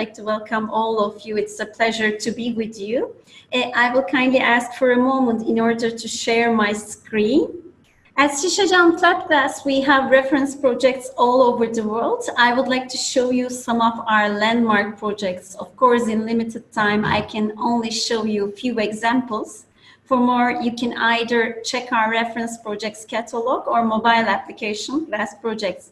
like to welcome all of you. It's a pleasure to be with you. I will kindly ask for a moment in order to share my screen. At Şişecam Glass, we have reference projects all over the world. I would like to show you some of our landmark projects. Of course, in limited time, I can only show you a few examples. For more, you can either check our reference projects catalog or mobile application Glass projects.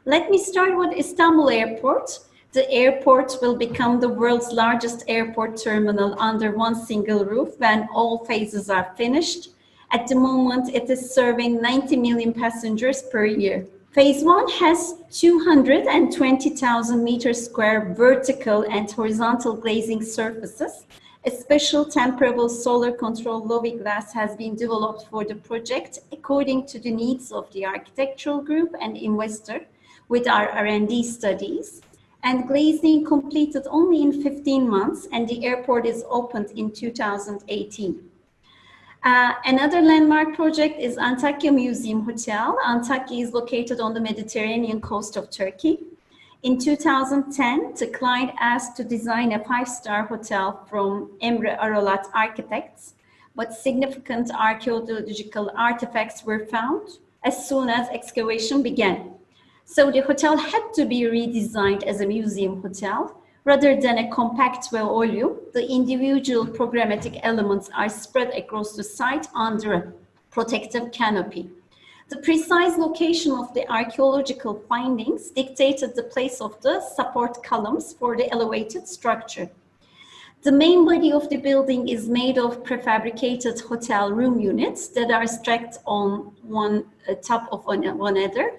Let me start with Istanbul Airport. The airport will become the world's largest airport terminal under one single roof when all phases are finished. At the moment, it is serving 90 million passengers per year. Phase 1 has 220,000 meters square vertical and horizontal glazing surfaces. A special temperable solar control lobby glass has been developed for the project according to the needs of the architectural group and investor with our R&D studies. And glazing completed only in 15 months, and the airport is opened in 2018. Another landmark project is Antakya Museum Hotel. Antakya is located on the Mediterranean coast of Turkey. In 2010, the client asked to design a 5-star hotel from Emre Aralat Architects, but significant archaeological artifacts were found as soon as excavation began. So the hotel had to be redesigned as a museum hotel. Rather than a compact volume, the individual programmatic elements are spread across the site under a protective canopy. The precise location of the archaeological findings dictated the place of the support columns for the elevated structure. The main body of the building is made of prefabricated hotel room units that are stacked on one top of one another.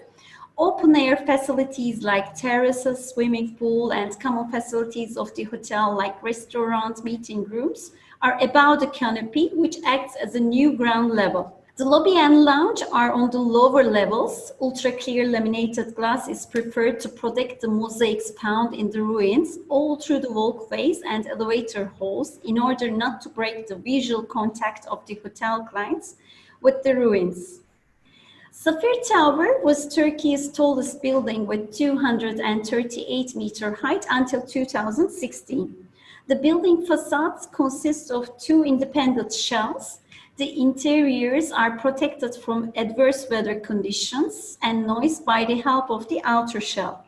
Open-air facilities like terraces, swimming pool, and common facilities of the hotel like restaurant, meeting rooms are above the canopy, which acts as a new ground level. The lobby and lounge are on the lower levels. Ultra-clear laminated glass is preferred to protect the mosaics found in the ruins all through the walkways and elevator halls in order not to break the visual contact of the hotel clients with the ruins. Safir Tower was Turkey's tallest building with 238-meter height until 2016. The building facades consist of 2 independent shells. The interiors are protected from adverse weather conditions and noise by the help of the outer shell.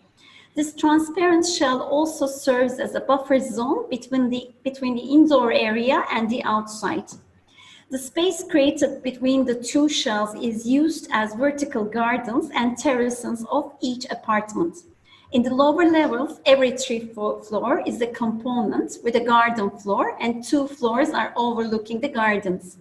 This transparent shell also serves as a buffer zone between the indoor area and the outside. The space created between the 2 shells is used as vertical gardens and terraces of each apartment. In the lower levels, every 3 floor is a component with a garden floor, and 2 floors are overlooking the gardens.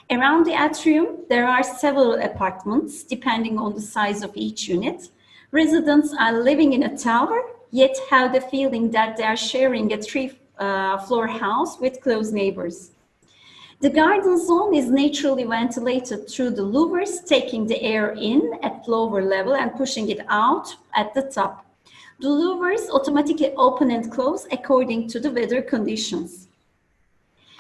Around the atrium, there are several apartments depending on the size of each unit. Residents are living in a tower, yet have the feeling that they are sharing a 3-floor house with close neighbors. The garden zone is naturally ventilated through the louvers, taking the air in at lower level and pushing it out at the top. The louvers automatically open and close according to the weather conditions.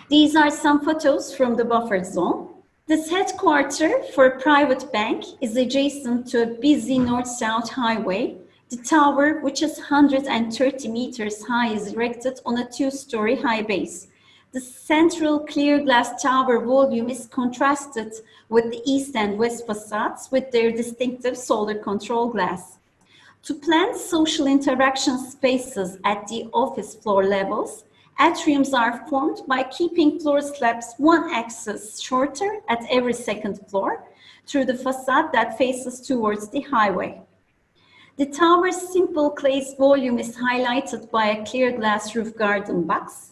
These are some photos from the buffer zone. This headquarters for a private bank is adjacent to a busy north-south highway. The tower, which is 130 meters high, is erected on a 2-story high base. The central clear glass tower volume is contrasted with the east and west facades with their distinctive solar control glass. To plan social interaction spaces at the office floor levels, atriums are formed by keeping floor slabs 1 axis shorter at every 2nd floor through the facade that faces towards the highway. The tower's simple glazed volume is highlighted by a clear glass roof garden box.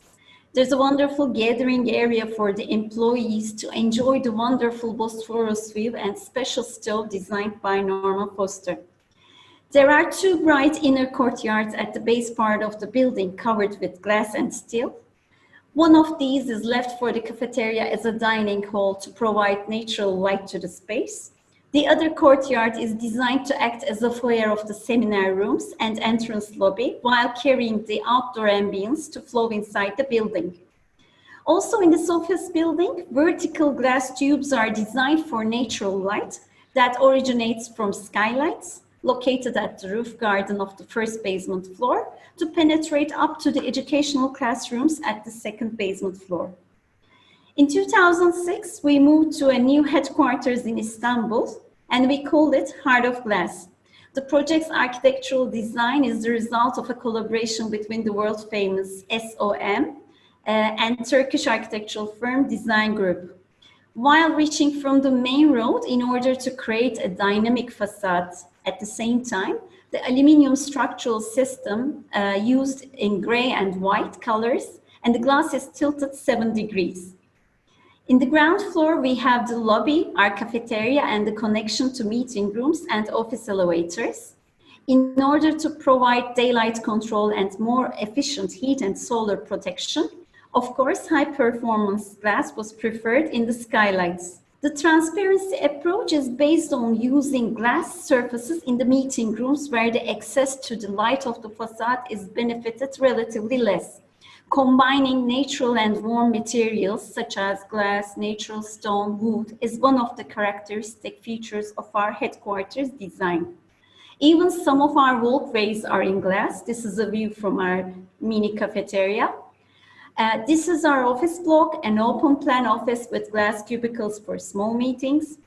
There's a wonderful gathering area for the employees to enjoy the wonderful Bosphorus view and special stove designed by Norman Foster. There are 2 bright inner courtyards at the base part of the building covered with glass and steel. One of these is left for the cafeteria as a dining hall to provide natural light to the space. The other courtyard is designed to act as a foyer of the seminar rooms and entrance lobby while carrying the outdoor ambience to flow inside the building. Also in this office building, vertical glass tubes are designed for natural light that originates from skylights. located at the roof garden of the first basement floor, to penetrate up to the educational classrooms at the second basement floor. In 2006, we moved to a new headquarters in Istanbul, and we called it Heart of Glass. The project's architectural design is the result of a collaboration between the world-famous SOM and Turkish architectural firm Design Group. While reaching from the main road in order to create a dynamic facade at the same time, the aluminum structural system used in gray and white colors, and the glass is tilted 7 degrees. In the ground floor, we have the lobby, our cafeteria, and the connection to meeting rooms and office elevators. In order to provide daylight control and more efficient heat and solar protection, of course, high-performance glass was preferred in the skylights. The transparency approach is based on using glass surfaces in the meeting rooms where the access to the light of the facade is benefited relatively less. Combining natural and warm materials such as glass, natural stone, wood is one of the characteristic features of our headquarters design. Even some of our walkways are in glass. This is a view from our mini cafeteria. This is our office block, an open plan office with glass cubicles for small meetings.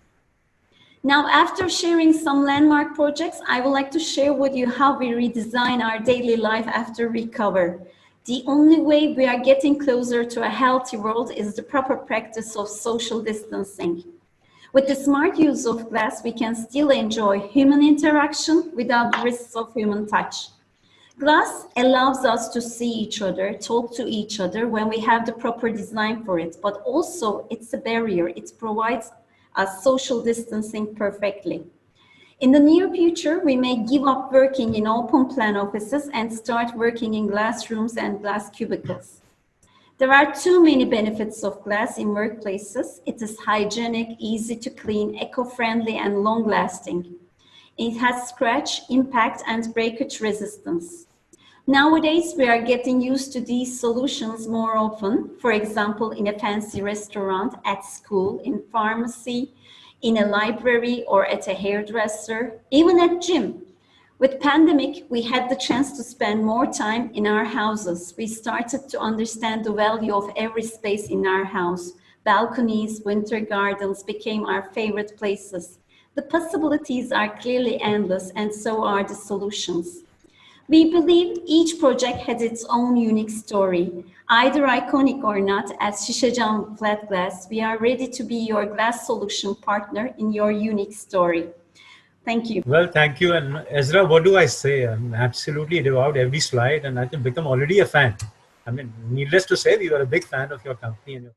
Now, after sharing some landmark projects, I would like to share with you how we redesign our daily life after recover. The only way we are getting closer to a healthy world is the proper practice of social distancing. With the smart use of glass, we can still enjoy human interaction without the risks of human touch. Glass allows us to see each other, talk to each other when we have the proper design for it, but also it's a barrier. It provides us social distancing perfectly. In the near future, we may give up working in open plan offices and start working in glass rooms and glass cubicles. There are too many benefits of glass in workplaces. It is hygienic, easy to clean, eco-friendly, and long-lasting. It has scratch, impact, and breakage resistance. Nowadays, we are getting used to these solutions more often. For example, in a fancy restaurant, at school, in pharmacy, in a library, or at a hairdresser, even at gym. With pandemic, we had the chance to spend more time in our houses. We started to understand the value of every space in our house. Balconies, winter gardens became our favorite places. The possibilities are clearly endless, and so are the solutions. We believe each project has its own unique story. Either iconic or not, as Şişecam Flat Glass, we are ready to be your glass solution partner in your unique story. Thank you. Well, thank you. And Ezra, what do I say? I'm absolutely devoured every slide, and I can become already a fan. I mean, needless to say, we were a big fan of your company and your